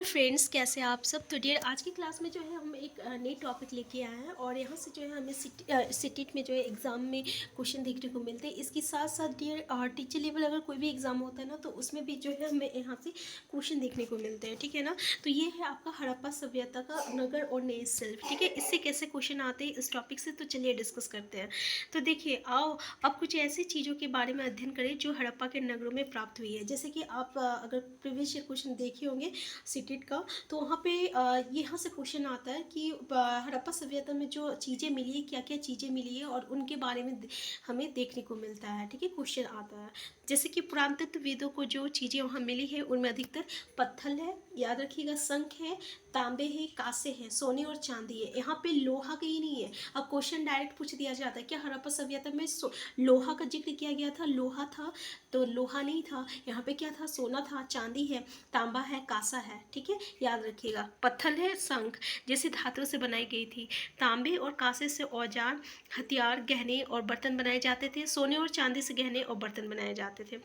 Friends, कैसे आप सब। तो डियर, आज की क्लास में जो है हम एक नई टॉपिक लेके आए हैं और यहाँ से जो है हमें सिटिट में जो है एग्ज़ाम में क्वेश्चन देखने को मिलते हैं। इसके साथ साथ डियर, टीचर लेवल अगर कोई भी एग्ज़ाम होता है ना, तो उसमें भी जो है हमें यहाँ से क्वेश्चन देखने को मिलते हैं। ठीक है ना। तो ये है आपका हड़प्पा सभ्यता का नगर और नए सेल्फ। ठीक है, इससे कैसे क्वेश्चन आते हैं इस टॉपिक से, तो चलिए डिस्कस करते हैं। तो देखिए, आओ अब कुछ ऐसी चीज़ों के बारे में अध्ययन करें जो हड़प्पा के नगरों में प्राप्त हुई है। जैसे कि आप अगर प्रीवियस ईयर क्वेश्चन देखे होंगे सिटेट का, तो वहाँ पे यहाँ से क्वेश्चन आता है कि हड़प्पा सभ्यता में जो चीज़ें मिली है, क्या क्या चीज़ें मिली है और उनके बारे में हमें देखने को मिलता है। ठीक है, क्वेश्चन आता है। जैसे कि पुरातत्व वेदों को जो चीज़ें वहाँ मिली है उनमें अधिकतर पत्थर है, याद रखिएगा, शंख है, तांबे है, कांसे हैं, सोने और चांदी है। यहाँ पे लोहा कहीं नहीं है। अब क्वेश्चन डायरेक्ट पूछ दिया जाता है, क्या हड़प्पा सभ्यता में लोहा का जिक्र किया गया था? लोहा था तो लोहा नहीं था। यहाँ पे क्या था? सोना था, चांदी है, तांबा है, कांसा है। ठीक है, याद रखिएगा। पत्थर है, शंख जैसे धातु से बनाई गई थी। तांबे और कांसे से औजार, हथियार, गहने और बर्तन बनाए जाते थे। सोने और चांदी से गहने और बर्तन बनाए जाते थे।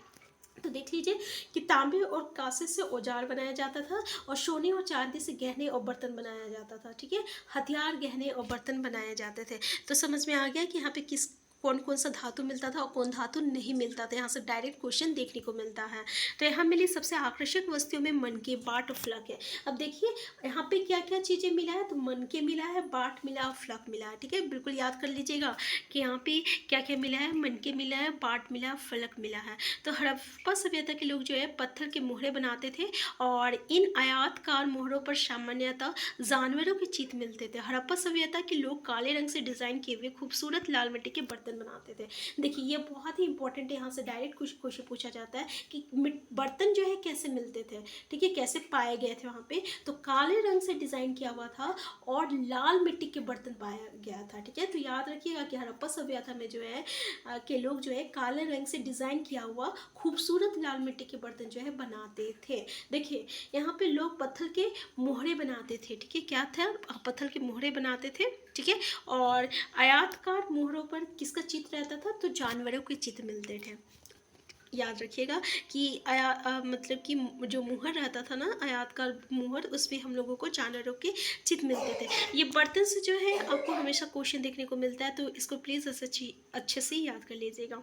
तो देख लीजिए कि तांबे और कांसे से औजार बनाया जाता था और सोने और चांदी से गहने और बर्तन बनाया जाता था। ठीक है, हथियार, गहने और बर्तन बनाए जाते थे। तो समझ में आ गया कि यहाँ पे किस कौन कौन सा धातु मिलता था और कौन धातु नहीं मिलता था। यहाँ से डायरेक्ट क्वेश्चन देखने को मिलता है। तो यहाँ मिली सबसे आकर्षक वस्तुओं में मनके, बाट और फलक है। अब देखिए यहाँ पे क्या क्या चीज़ें मिला है, तो मनके मिला है, बाट मिला और फलक मिला है। ठीक है, बिल्कुल याद कर लीजिएगा कि यहाँ पे क्या क्या मिला है। मनके मिला है, बाट मिला, फलक मिला है। तो हड़प्पा सभ्यता के लोग जो है पत्थर के मोहरे बनाते थे और इन आयताकार मोहरों पर सामान्यतः जानवरों के चित्र मिलते थे। हड़प्पा सभ्यता के लोग काले रंग से डिजाइन किए हुए खूबसूरत लाल मिट्टी के बर्तन बनाते थे। देखिए ये बहुत ही इंपॉर्टेंट है, यहाँ से डायरेक्ट कुछ क्वेश्चन पूछा जाता है कि बर्तन जो है कैसे मिलते थे। ठीक है, कैसे पाए गए थे वहाँ पे, तो काले रंग से डिजाइन किया हुआ था और लाल मिट्टी के बर्तन पाया गया था। ठीक है, तो याद रखिएगा कि हड़प्पा सभ्यता में जो है के लोग जो है काले रंग से डिजाइन किया हुआ खूबसूरत लाल मिट्टी के बर्तन जो है बनाते थे। देखिए यहाँ पे लोग पत्थर के मोहरे बनाते थे। ठीक है, क्या था? पत्थर के मोहरे बनाते थे। ठीक है, और आयताकार मोहरों पर किसका चित्र रहता था? तो जानवरों के चित्र मिलते थे। याद रखिएगा कि मतलब कि जो मुहर रहता था ना, आयताकार मुहर, उसमें हम लोगों को जानवरों के चित्र मिलते थे। ये बर्तन से जो है आपको हमेशा क्वेश्चन देखने को मिलता है, तो इसको प्लीज़ अच्छे से याद कर लीजिएगा।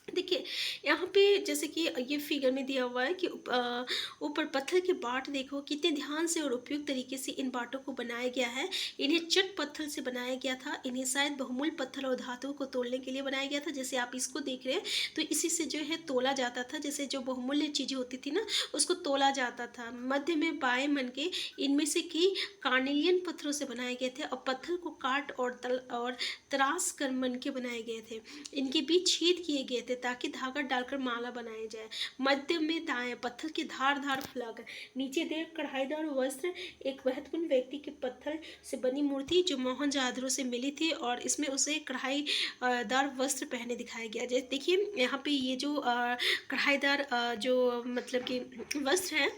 देखिए यहाँ पे जैसे कि ये फिगर में दिया हुआ है कि ऊपर पत्थर के बाट देखो, कितने ध्यान से और उपयुक्त तरीके से इन बाटों को बनाया गया है। इन्हें चट पत्थर से बनाया गया था। इन्हें शायद बहुमूल्य पत्थर और धातुओं को तोड़ने के लिए बनाया गया था। जैसे आप इसको देख रहे हैं, तो इसी से जो है तोला जाता था। जैसे जो बहुमूल्य चीज़ें होती थी ना, उसको तोला जाता था। मध्य में बाएं मन के इनमें से कई कार्नेलियन पत्थरों से बनाए गए थे और पत्थर को काट और तराश कर मन के बनाए गए थे। इनके बीच छेद किए गए थे ताकि धागा डालकर माला बनाया जाए। मध्य में दाएं पत्थर के धार फलक, नीचे देख कढ़ाईदार वस्त्र, एक महत्वपूर्ण व्यक्ति के पत्थर से बनी मूर्ति जो मोहनजोदड़ो से मिली थी और इसमें उसे कढ़ाईदार वस्त्र पहने दिखाया गया। जैसे देखिए यहाँ पे ये जो कढ़ाईदार जो मतलब कि वस्त्र है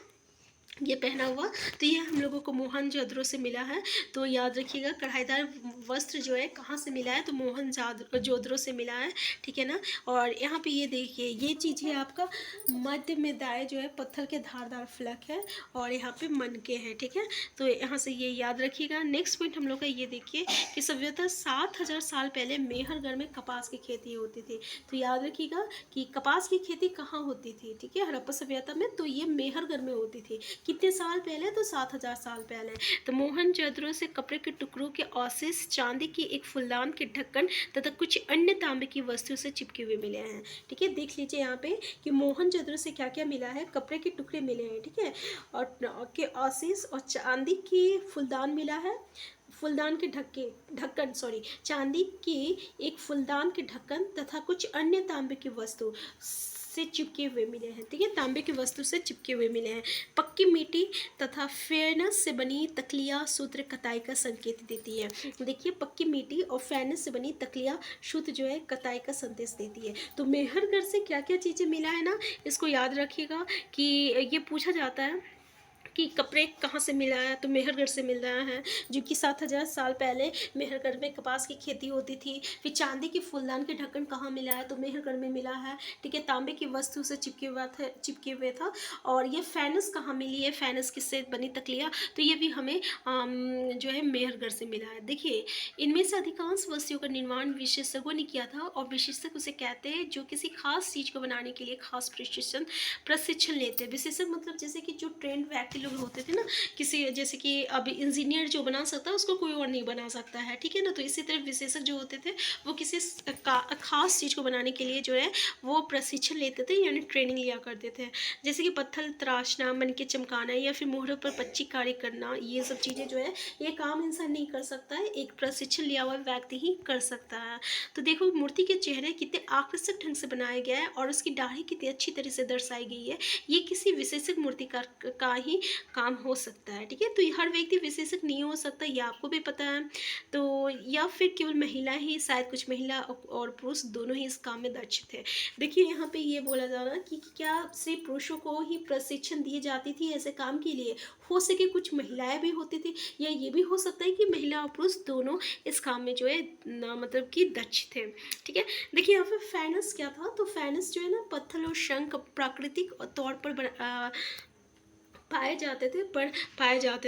ये पहना हुआ, तो ये हम लोगों को मोहनजोदड़ो से मिला है। तो याद रखिएगा कढ़ाईदार वस्त्र जो है कहाँ से मिला है, तो मोहनजोदड़ो से मिला है। ठीक है ना। और यहाँ पे ये देखिए ये चीज़ है आपका मध्य में दाएं जो है पत्थर के धारदार फलक है और यहाँ पे मनके हैं। ठीक है, तो यहाँ से ये याद रखिएगा। नेक्स्ट पॉइंट हम लोग का ये देखिए कि सभ्यता 7000 साल पहले मेहरगढ़ में कपास की खेती होती थी। तो याद रखिएगा कि कपास की खेती कहाँ होती थी। ठीक है, हड़प्पा सभ्यता में, तो ये मेहरगढ़ में होती थी। कितने साल पहले? तो 7000 साल पहले। तो मोहनजोदड़ो से कपड़े के टुकड़ों के अवशेष, चांदी की एक फूलदान के ढक्कन तथा कुछ अन्य तांबे की वस्तुओं से चिपके हुए मिले हैं। ठीक है, देख लीजिए यहाँ पे कि मोहनजोदड़ो से क्या क्या मिला है। कपड़े के टुकड़े मिले हैं। ठीक है, और के अवशेष और चांदी की फूलदान मिला है। फूलदान के ढक्कन चांदी की एक फूलदान के ढक्कन तथा कुछ अन्य तांबे की वस्तु से चिपके हुए मिले हैं। ठीक है, तांबे की वस्तु से चिपके हुए मिले हैं। पक्की मिट्टी तथा फेर्नेस से बनी तकलिया सूत्र कताई का संकेत देती है। देखिए पक्की मिट्टी और फेर्नेस से बनी तकलिया सूत्र जो है कताई का संदेश देती है। तो मेहरगढ़ से क्या क्या चीज़ें मिला है ना, इसको याद रखिएगा कि ये पूछा जाता है कि कपड़े कहाँ से मिला है, तो मेहरगढ़ से मिल रहा है, जो कि 7,000 साल पहले मेहरगढ़ में कपास की खेती होती थी। फिर चांदी की फूलदान के ढक्कन कहाँ मिला है, तो मेहरगढ़ में मिला है, ठीक है। तांबे की वस्तु से चिपके हुए था। और ये फैनस कहाँ मिली है, फैनस किससे बनी तकलिया, तो ये भी हमें जो है मेहरगढ़ से मिला है। देखिए, इनमें से अधिकांश वस्तुओं का निर्माण विशेषज्ञों ने किया था, और विशेषज्ञ उसे कहते हैं जो किसी खास चीज़ को बनाने के लिए खास प्रशिक्षण लेते हैं। विशेषज्ञ मतलब जैसे कि जो ट्रेंड व्यक्ति लोग होते थे ना, किसी जैसे कि अब इंजीनियर जो बना सकता है उसको कोई और नहीं बना सकता है, ठीक है ना। तो इसी तरह विशेषज्ञ जो होते थे वो किसी खास चीज़ को बनाने के लिए जो है वो प्रशिक्षण लेते थे, यानी ट्रेनिंग लिया करते थे। जैसे कि पत्थर तराशना, मन के चमकाना, या फिर मोहरों पर पच्ची कार्य करना, ये सब चीज़ें जो है ये काम इंसान नहीं कर सकता है, एक प्रशिक्षण लिया हुआ व्यक्ति ही कर सकता है। तो देखो, मूर्ति के चेहरे कितने आकर्षक ढंग से बनाया गया है और उसकी दाढ़ी कितनी अच्छी तरह से दर्शाई गई है। ये किसी विशेषज्ञ मूर्तिकार का ही काम हो सकता है, ठीक है। तो हर व्यक्ति विशेषज्ञ नहीं हो सकता, ये आपको भी पता है। तो या फिर केवल महिला ही, शायद कुछ महिला और पुरुष दोनों ही इस काम में दक्ष थे। देखिए, यहाँ पे ये बोला जा रहा है कि क्या सिर्फ पुरुषों को ही प्रशिक्षण दी जाती थी ऐसे काम के लिए, हो सके कुछ महिलाएं भी होती थी, या ये भी हो सकता है कि महिला और पुरुष दोनों इस काम में जो है मतलब कि दक्ष थे, ठीक है। देखिए, यहाँ पे फैनस क्या था, तो फैनस जो है ना पत्थर और शंख प्राकृतिक तौर पर पाए जाते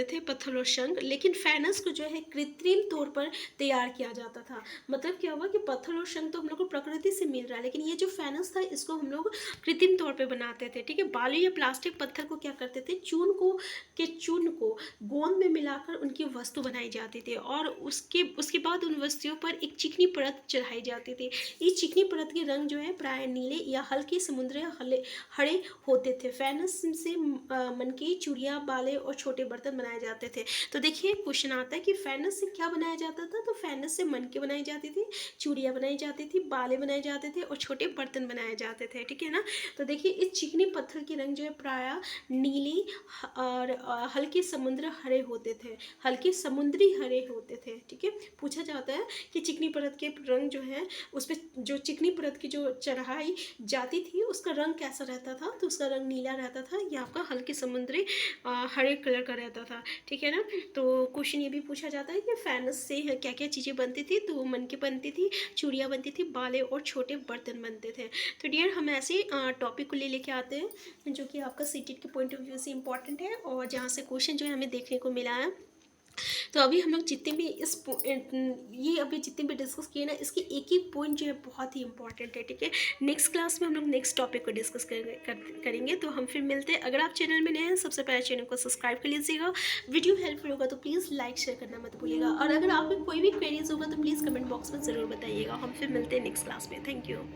थे पत्थर और शंख, लेकिन फैनस को जो है कृत्रिम तौर पर तैयार किया जाता था। मतलब क्या हुआ कि पत्थर और शंख तो हम लोग को प्रकृति से मिल रहा है, लेकिन ये जो फैनस था इसको हम लोग कृत्रिम तौर पे बनाते थे, ठीक है। बालू या प्लास्टिक पत्थर को क्या करते थे, चूर्ण को गोंद में मिलाकर उनकी वस्तु बनाई जाती थी, और उसके बाद उन वस्तुओं पर एक चिकनी परत चढ़ाई जाती थी। इस चिकनी परत के रंग जो है प्राय नीले या हल्के समुद्री हरे होते थे। फैनस से मन की चूड़ियाँ, बाले और छोटे बर्तन बनाए जाते थे। तो देखिए, क्वेश्चन आता है कि फैनस से क्या बनाया जाता था, तो फैनस से मन के बनाई जाती थी, चूड़ियाँ बनाई जाती थी, बाले बनाए जाते थे और छोटे बर्तन बनाए जाते थे, ठीक है ना। तो देखिए, इस चिकनी पत्थर के रंग जो है प्रायः नीली और हल्के समुद्र हरे होते थे, हल्के समुद्री हरे होते थे, ठीक है। पूछा जाता है कि चिकनी परत के रंग जो है उस पर जो चिकनी परत की जो चढ़ाई जाती थी उसका रंग कैसा रहता था, तो उसका रंग नीला रहता था, या आपका हल्के समुद्री हरे कलर का रहता था, ठीक है ना। तो क्वेश्चन ये भी पूछा जाता है कि फैनस से क्या क्या चीज़ें बनती थी, तो मन की बनती थी, चूड़ियाँ बनती थी, बाले और छोटे बर्तन बनते थे। तो डियर, हम ऐसे टॉपिक को लेके आते हैं जो कि आपका सीटेट के पॉइंट ऑफ व्यू से इंपॉर्टेंट है, और जहाँ से क्वेश्चन जो है हमें देखने को मिला है। तो अभी हम लोग जितने भी ये अभी जितने भी डिस्कस किए ना, इसकी एक ही पॉइंट जो है बहुत ही इंपॉर्टेंट है, ठीक है। नेक्स्ट क्लास में हम लोग नेक्स्ट टॉपिक को डिस्कस करेंगे। तो हम फिर मिलते हैं। अगर आप चैनल में नए हैं, सबसे पहले चैनल को सब्सक्राइब कर लीजिएगा। वीडियो हेल्पफुल होगा तो प्लीज़ लाइक शेयर करना मत भूलिएगा, और अगर आपको कोई भी क्वेरीज होगा तो प्लीज़ कमेंट बॉक्स में ज़रूर बताइएगा। हम फिर मिलते हैं नेक्स्ट क्लास में। Thank you.